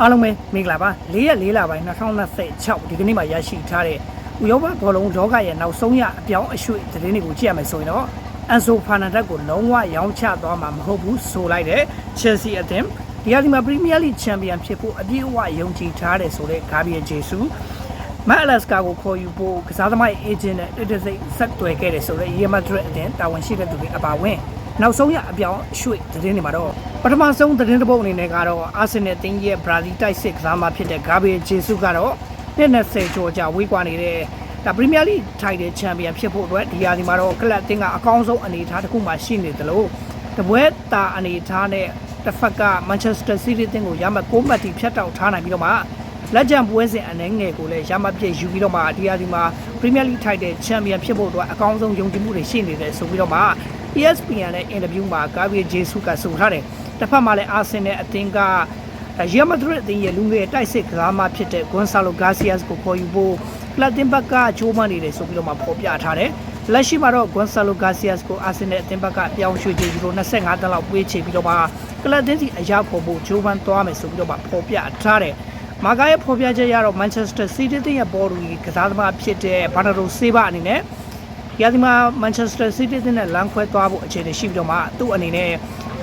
အားလုံးပဲမင်္ဂလာပါ4ရက်4လပိုင်း2026ဒီကနေ့မှာရရှိထားတဲ့ဥရောပဘောလုံးလောကရဲ့နောက်ဆုံးရအပြောင်းအရွှေ့သတင်းတွေကိုကြည့်ရမယ်ဆိုရင်တော့အန်ဆိုဖာနာဒက်ကိုလုံးဝရောင်းချသွားမှာမဟုတ်ဘူးဆိုလိုက်တဲ့ချယ်ဆီအသင်းဒီဟာဒီမှာပရီးမီးယားလိချန်ပီယံဖြစ်ဖို့အပြည့်အဝယုံကြည်ထားတယ်ဆိုတဲ့ဂါဘရီယယ်ဂျေဆူမက်အလက်စကာကိုခေါ်ယူဖို့ကစားသမားအေဂျင့်နဲ့တိတ်ဆိတ်ဆက်သွယ်ခဲ့တယ်ဆိုတဲ့ရီယယ်မက်ဒရစ်အသင်းတာဝန်ရှိတဲ့သူတွေအပါအဝင်နောက်ဆုံးရအပြောင်းရွှေ့သတင်းတွေမှာတော့ပထမဆုံးသတင်းတစ်ပုဒ်အနေနဲ့ကတော့အာဆင်နယ်တင်းရဲ့ဘရာဇီးတိုက်စစ်ကစားမဖြစ်တဲ့ဂါဘရီယယ်ဂျေဆူကတော့20ကျော်ကြာဝေးကွာနေတဲ့ဒါပရီးမီးယားလိထိုက်တဲ့ချန်ပီယံဖြစ်ဖို့အတွက်ဒီဟာဒီမှာတော့ကလပ်တင်းကအကောင်းဆုံးအနေအထားတစ်ခုမှရှိနေတယ်လို့တပွဲတာအနေအထားနဲ့တစ်ဖက်ကမန်ချက်စတာစီးတီးတင်းကိုရမှတ်6မှတ်ထိဖြတ်တောက်ထားနိုင်ပြီးတော့မှလက်ကျန်ပွဲစဉ်အနေငယ်ကိုလည်းရမှတ်ပြည့်ယူပြီးတော့မှဒီဟာဒီမှာပရီးမီးယားလိထိုက်တဲ့ချန်ပီယံဖြစ်ဖို့အတွက်အကောင်းဆုံးယုံကြည်မှုတွေရှိနေတယ်ဆိုပြီးတော့မှ ESPN နဲ့အင်တာဗျူးမှာဂါဘရီယယ်ဂျေဆူကဆိုထားတယ်တစ်ဖက်မှာလည်းအာဆင်နယ်အသင်းကရီယယ်မက်ဒရစ်အသင်းရဲ့လူငယ်တိုက်စစ်ကစားမဖြစ်တဲ့ဂွန်ဆာလိုဂါစီယပ်စ်ကိုခေါ်ယူဖို့ကလပ်တင်ဘက်ကဂျိုးမန်နေတယ်ဆိုပြီးတော့မှဖော်ပြထားတယ်လက်ရှိမှာတော့ဂွန်ဆာလိုဂါစီယပ်စ်ကိုအာဆင်နယ်အသင်းဘက်ကပြောင်းရွှေ့ချေယူလို့25တန်းလောက်ပေးချေပြီးတော့မှကလပ်တင်စီအရောက်ပေါ်ဖို့ဂျိုးမန်သွားမယ်ဆိုပြီးတော့မှဖော်ပြထားတယ်မာကာရဲ့ဖော်ပြချက်ရတော့မန်ချက်စတာစီးတီးရဲ့ဘော်လူကစားသမားဖြစ်တဲ့ဘာနာဒိုဆေးဘာအနေနဲ့ဒီအဒီမှာမန်ချက်စတာစီးတီးနဲ့လမ်းခွဲသွားဖို့အခြေအနေရှိပြီးတော့မှသူ့အနေနဲ့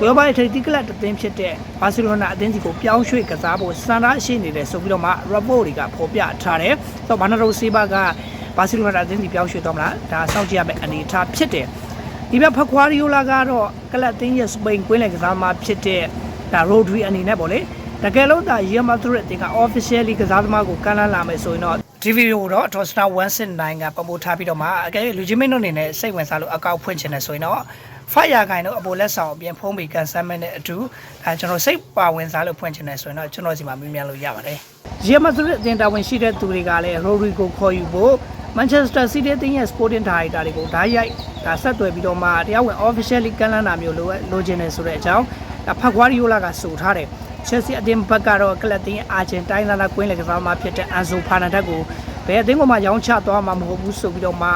ဝယ်ဘာရဲ့ထိပ်သီးကလပ်အသင်းဖြစ်တဲ့ဘာစီလိုနာအသင်းစီကိုပြောင်းရွှေ့ကစားဖို့စံထားရှိနေတယ်ဆိုပြီးတော့မှ report တွေကဖော်ပြထားတယ်။ဆိုတော့ဘာနာဒိုဆေးဘာကဘာစီလိုနာအသင်းစီပြောင်းရွှေ့သွားမလားဒါစောင့်ကြည့်ရမယ့်အနေအထားဖြစ်တယ်။ဒီဘက်ဖခွာရီယိုလာကတော့ကလပ်အသင်းရဲ့စပိန်ကွင်းလယ်ကစားမဖြစ်တဲ့ဒါရိုဒရီအနေနဲ့ပေါ့လေတကယ်လို့ဒါရီယယ်မက်ဒရစ်အသင်းက officially ကစားသမားကိုကမ်းလှမ်းလာမယ်ဆိုရင်တော့ဒီဗီဒီယိုတော့ Tosna 169ကပုံပို့ထားပြီးတော့မှအကယ်၍လူချင်းမင်းတို့အနေနဲ့စိတ်ဝင်စားလို့အကောက်ဖွင့်ချင်တယ်ဆိုရင်တော့ fire ခိုင်တို့အပေါ်လက်ဆောင်အပြင်ဖုံးပြီးကန်ဆယ်မနဲ့အတူဒါကျွန်တော်စိတ်ပါဝင်စားလို့ဖွင့်ချင်တယ်ဆိုရင်တော့ကျွန်တော်စီမှာမြင်မြန်လို့ရပါတယ်ရီယယ်မက်ဒရစ်အသင်းတာဝန်ရှိတဲ့သူတွေကလည်းရိုဒရီကိုခေါ်ယူဖို့မန်ချက်စတာစီးတီးအသင်းရဲ့ sporting director တွေကိုဓာတ်ရိုက်ဒါဆက်သွယ်ပြီးတော့မှတရားဝင် officially ကမ်းလှမ်းတာမျိုးလိုချင်တယ်ဆိုတဲ့အကြောင်းဒါဖကွာရီယိုလာကဆိုထားတယ်ချယ်ဆီအသင်းဘက်ကတော့ကလပ်တင်းအာဂျင်တိုင်းလာကွင်းလေကစားမဖြစ်တဲ့အန်ဆိုဖာနာဒက်ကိုဘယ်အသင်းကမှရောင်းချသွားမှာမဟုတ်ဘူးဆိုပြီးတော့မှ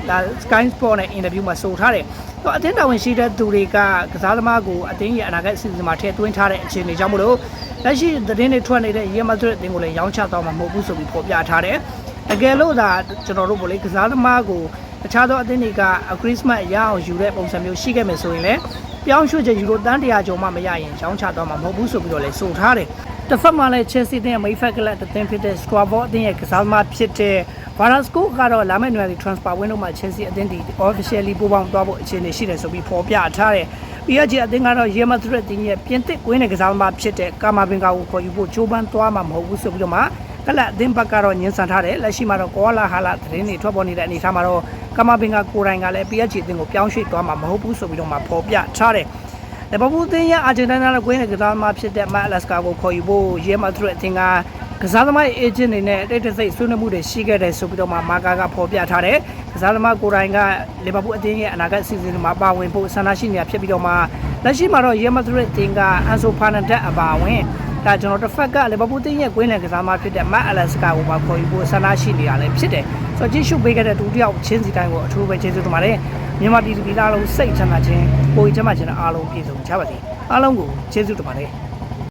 ဒါ Sky Sport နဲ့အင်တာဗျူးမှာဆိုထားတယ်။တော့အသင်းတာဝန်ရှိတဲ့သူတွေကကစားသမားကိုအသင်းရဲ့အနာဂတ်အစီအစဉ်မှာထည့်သွင်းထားတဲ့အခြေအနေကြောင့်မလို့လက်ရှိသတင်းတွေထွက်နေတဲ့ရီယယ်မက်ဒရစ်အသင်းကိုလည်းရောင်းချသွားမှာမဟုတ်ဘူးဆိုပြီးဖော်ပြထားတယ်။တကယ်လို့ဒါကျွန်တော်တို့ဗောလေကစားသမားကိုတခြားသောအသင်းတွေကခရစ်စမတ်ရအောင်ယူတဲ့ပုံစံမျိုးရှိခဲ့မယ်ဆိုရင်လည်းပြောင်းရွှေ့ချက်ယူလို့တန်း100ကျော်မှမရရင်ရောင်းချသွားမှာမဟုတ်ဘူးဆိုပြီးတော့လည်းဆိုထားတယ်။တစ်ဖက်မှာလည်း Chelsea အသင်းရဲ့မိတ်ဖက်ကလပ်အသင်းဖြစ်တဲ့ Strasbourg အသင်းရဲ့ကစားသမားဖြစ်တဲ့ Varasco ကတော့လာမယ့် January transfer window မှာ Chelsea အသင်းဒီ officially ပူးပေါင်းသွားဖို့အခြေအနေရှိတယ်ဆိုပြီးဖော်ပြထားတယ်။ PSG အသင်းကတော့ Real Madrid အသင်းရဲ့ပြင်သစ်ကွင်းနဲ့ကစားသမားဖြစ်တဲ့ Camavinga ကိုခေါ်ယူဖို့ကြိုးပမ်းသွားမှာမဟုတ်ဘူးဆိုပြီးတော့မှကလပ်အသင်းဘက်ကတော့ညှဉ်းဆန်ထားတယ်။လက်ရှိမှာတော့ကောလာဟာလာသတင်းတွေထွက်ပေါ်နေတဲ့အနေအထားမှာတော့Camavingaကိုယ်တိုင်ကလည်း PSG အသင်းကိုပြောင်းရွှေ့သွားမှာမဟုတ်ဘူးဆိုပြီးတော့မှဖော်ပြထားတယ်။လီဗာပူးအသင်းရဲ့အာဂျင်တီးနားနဲ့ကွင်းနဲ့ကစားသမားဖြစ်တဲ့မက်အလက်စကာကိုခေါ်ယူဖို့ရီယယ်မက်ဒရစ်အသင်းကကစားသမားရဲ့အေဂျင့်တွေနဲ့တိတ်ဆိတ်ဆွေးနွေးမှုတွေရှိခဲ့တယ်ဆိုပြီးတော့မှမာကာကဖော်ပြထားတယ်။ကစားသမားကိုယ်တိုင်ကလီဗာပူးအသင်းရဲ့အနာဂတ်အစီအစဉ်တွေမှာပါဝင်ဖို့ဆန္ဒရှိနေတာဖြစ်ပြီးတော့မှလက်ရှိမှာတော့ရီယယ်မက်ဒရစ်အသင်းကအန်ဆိုဖာနာဒက်အပါအဝင်ဒါကျွန်တော်တစ်ဖက်ကလီဗာပူးအသင်းရဲ့ကွင်းလယ်ကစားသမားဖြစ်တဲ့မက်အလက်စကာကိုပါခေါ်ယူဖို့ဆန္ဒရှိနေတာလည်းဖြစ်တယ်။ဆိုတော့ကြည့်ရှုပေးခဲ့တဲ့ဒုတိယချင်းစီတိုင်းကိုအထူးပဲကျေးဇူးတင်ပါတယ်။မြန်မာပြည်သူပြည်သားလုံးစိတ်ချမ်းသာခြင်းကိုယ်ချမ်းသာခြင်းနဲ့အားလုံးပြည့်စုံကြပါစေအားလုံးကိုကျေးဇူးတင်ပါတယ်